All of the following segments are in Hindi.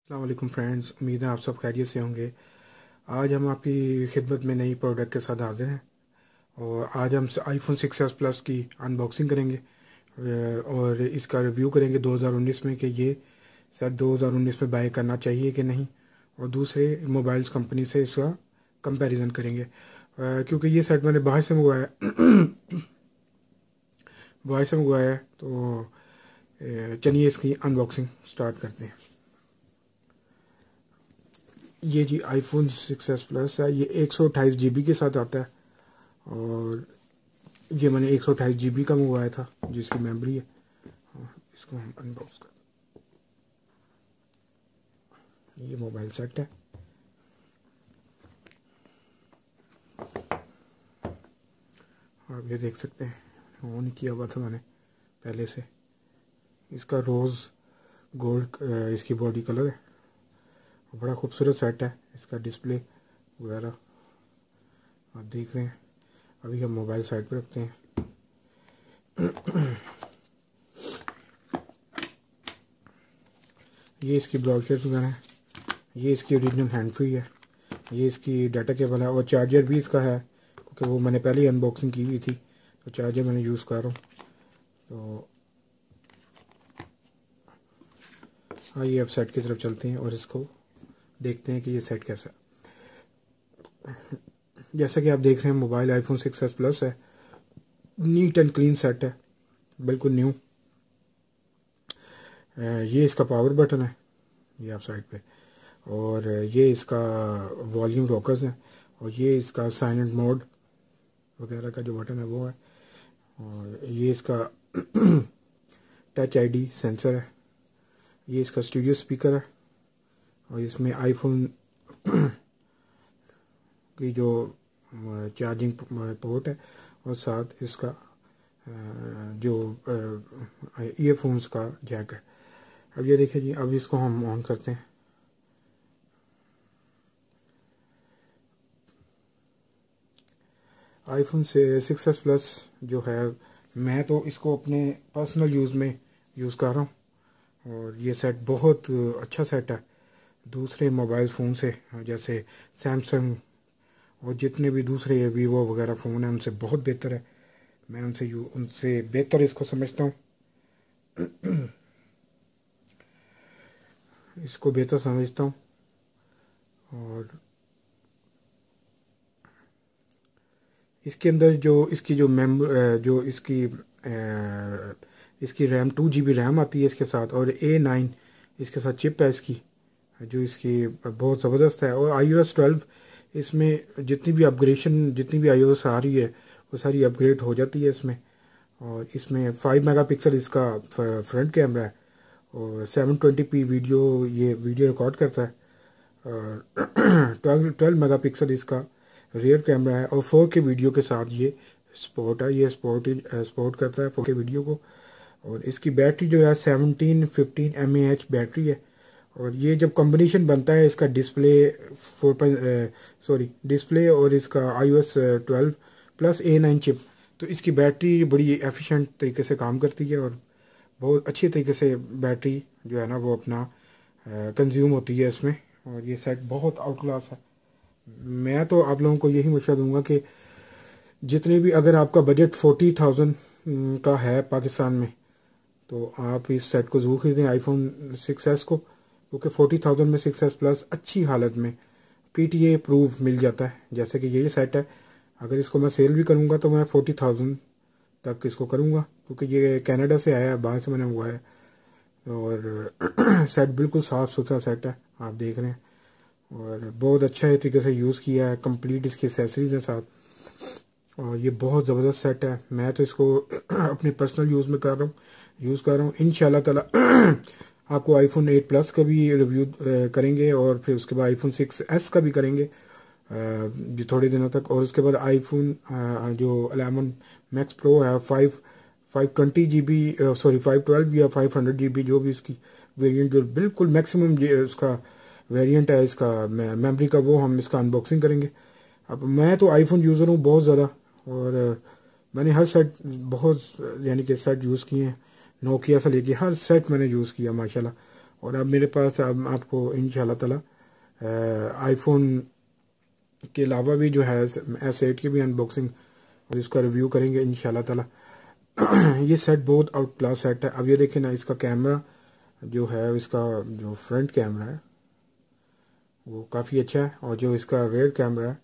अस्सलाम वालेकुम फ्रेंड्स, उम्मीद है आप सब खैरियत से होंगे। आज हम आपकी खिदमत में नई प्रोडक्ट के साथ हाजिर हैं और आज हम आईफोन 6s प्लस की अनबॉक्सिंग करेंगे और इसका रिव्यू करेंगे 2019 में कि ये सेट 2019 में बाय करना चाहिए कि नहीं, और दूसरे मोबाइल्स कंपनी से इसका कंपैरिजन करेंगे क्योंकि ये सेट मैंने बाहर से मंगवाया है। तो चलिए इसकी अनबॉक्सिंग स्टार्ट करते हैं। ये जी आईफोन 6s प्लस है। ये 128 GB के साथ आता है और ये मैंने 128 GB का मंगवाया था जिसकी मेमोरी है। इसको हम अनबॉक्स कर, ये मोबाइल सेट है। आप ये देख सकते हैं, ऑन किया हुआ था मैंने पहले से। इसका रोज़ गोल्ड इसकी बॉडी कलर है, बड़ा खूबसूरत सेट है। इसका डिस्प्ले वगैरह आप देख रहे हैं। अभी हम मोबाइल साइड पे रखते हैं। ये इसकी ब्रॉडकास्ट वगैरह है। ये इसकी ओरिजिनल हैंड फ्री है। ये इसकी डाटा केबल है और चार्जर भी इसका है क्योंकि वो मैंने पहले ही अनबॉक्सिंग की हुई थी, तो चार्जर मैंने यूज़ कर रहा हूँ। तो आइए अब सेट की तरफ चलते हैं और इसको देखते हैं कि ये सेट कैसा है। जैसा कि आप देख रहे हैं, मोबाइल आईफोन 6s प्लस है। नीट एंड क्लीन सेट है, बिल्कुल न्यू। ये इसका पावर बटन है, ये आप साइड पे, और ये इसका वॉल्यूम रॉकर्स है, और ये इसका साइलेंट मोड वगैरह का जो बटन है वो है, और ये इसका टच आईडी सेंसर है। ये इसका स्टूडियो स्पीकर है और इसमें आईफोन की जो चार्जिंग पोर्ट है और साथ इसका जो ईयरफोन्स का जैक है। अब ये देखिए जी, अब इसको हम ऑन करते हैं। आईफोन से 6s प्लस जो है, मैं तो इसको अपने पर्सनल यूज़ में यूज़ कर रहा हूँ और ये सेट बहुत अच्छा सेट है। दूसरे मोबाइल फ़ोन से, जैसे सैमसंग और जितने भी दूसरे वीवो वगैरह फ़ोन हैं, उनसे बहुत बेहतर है। मैं उनसे बेहतर इसको समझता हूँ। इसको बेहतर समझता हूँ। और इसके अंदर जो इसकी जो जो इसकी रैम 2 GB रैम आती है इसके साथ, और A9 इसके साथ चिप है इसकी, जो इसकी बहुत ज़बरदस्त है। और iOS 12 इसमें जितनी भी अपग्रेडेशन, जितनी भी iOS आ रही है वो सारी अपग्रेड हो जाती है इसमें। और इसमें 5 मेगापिक्सल इसका फ्रंट कैमरा है और 720p ये वीडियो रिकॉर्ड करता है। और 12 मेगापिक्सल इसका रियर कैमरा है और 4K वीडियो के साथ ये सपोर्ट है। ये सपोर्ट करता है 4K वीडियो को। और इसकी बैटरी जो है 1715 mAh बैटरी है। और ये जब कॉम्बिनेशन बनता है इसका डिस्प्ले और इसका iOS 12 प्लस A9 चिप, तो इसकी बैटरी बड़ी एफिशिएंट तरीके से काम करती है और बहुत अच्छी तरीके से बैटरी जो है ना वो अपना कंज्यूम होती है इसमें। और ये सेट बहुत आउट क्लास है। मैं तो आप लोगों को यही मशवरा दूंगा कि जितने भी, अगर आपका बजट 40,000 का है पाकिस्तान में, तो आप इस सेट को ज़रूर खरीदें, आईफोन 6s को, क्योंकि 40,000 में 6s प्लस अच्छी हालत में PTA अप्रूव मिल जाता है। जैसे कि ये सेट है, अगर इसको मैं सेल भी करूँगा तो मैं 40,000 तक इसको करूँगा, क्योंकि ये कनाडा से आया है, बाहर से मैंने मंगवाया है। और सेट बिल्कुल साफ़ सुथरा सेट है, आप देख रहे हैं, और बहुत अच्छा तरीके से यूज़ किया है। कंप्लीट इसकी एसेसरीज है साथ, और ये बहुत ज़बरदस्त सेट है। मैं तो इसको अपने पर्सनल यूज़ में यूज़ कर रहा हूँ। इंशाल्लाह ताला आपको आईफोन 8 प्लस का भी रिव्यू करेंगे और फिर उसके बाद आईफोन 6s का भी करेंगे जो थोड़े दिनों तक। और उसके बाद आईफोन जो 11 मैक्स प्रो है, 512 या 500 GB जो भी इसकी वेरिएंट, जो बिल्कुल मैक्सिमम उसका वेरिएंट है इसका मेमोरी का, वो हम इसका अनबॉक्सिंग करेंगे। अब मैं तो आईफोन यूज़र हूँ बहुत ज़्यादा, और मैंने हर सेट बहुत, यानी कि सेट यूज़ किए हैं, नोकिया से लेके हर सेट मैंने यूज़ किया माशाल्लाह। और अब मेरे पास अब आपको इंशाल्लाह ताला आईफोन के अलावा भी जो है S8 की भी अनबॉक्सिंग और इसका रिव्यू करेंगे इंशाल्लाह ताला। ये सेट बहुत आउट क्लास सेट है। अब ये देखें ना, इसका कैमरा जो है, इसका जो फ्रंट कैमरा है वो काफ़ी अच्छा है, और जो इसका रेयर कैमरा है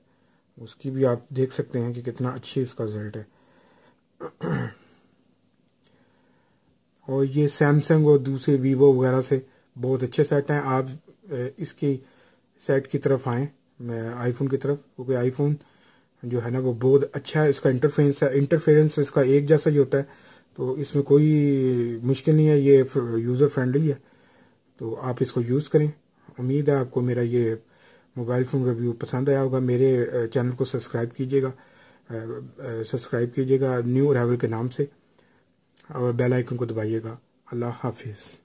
उसकी भी आप देख सकते हैं कि कितना अच्छी इसका रिजल्ट है। और ये सैमसंग और दूसरे वीवो वगैरह से बहुत अच्छे सेट हैं। आप इसकी सेट की तरफ आएँ, आईफोन की तरफ, क्योंकि आईफोन जो है ना वो बहुत अच्छा है। इसका इंटरफेरेंस इसका एक जैसा ही होता है, तो इसमें कोई मुश्किल नहीं है, ये यूज़र फ्रेंडली है। तो आप इसको यूज़ करें। उम्मीद है आपको मेरा ये मोबाइल फ़ोन रिव्यू पसंद आया होगा। मेरे चैनल को सब्सक्राइब कीजिएगा न्यू अराइवल के नाम से, और बेल आइकन को दबाइएगा। अल्लाह हाफिज़।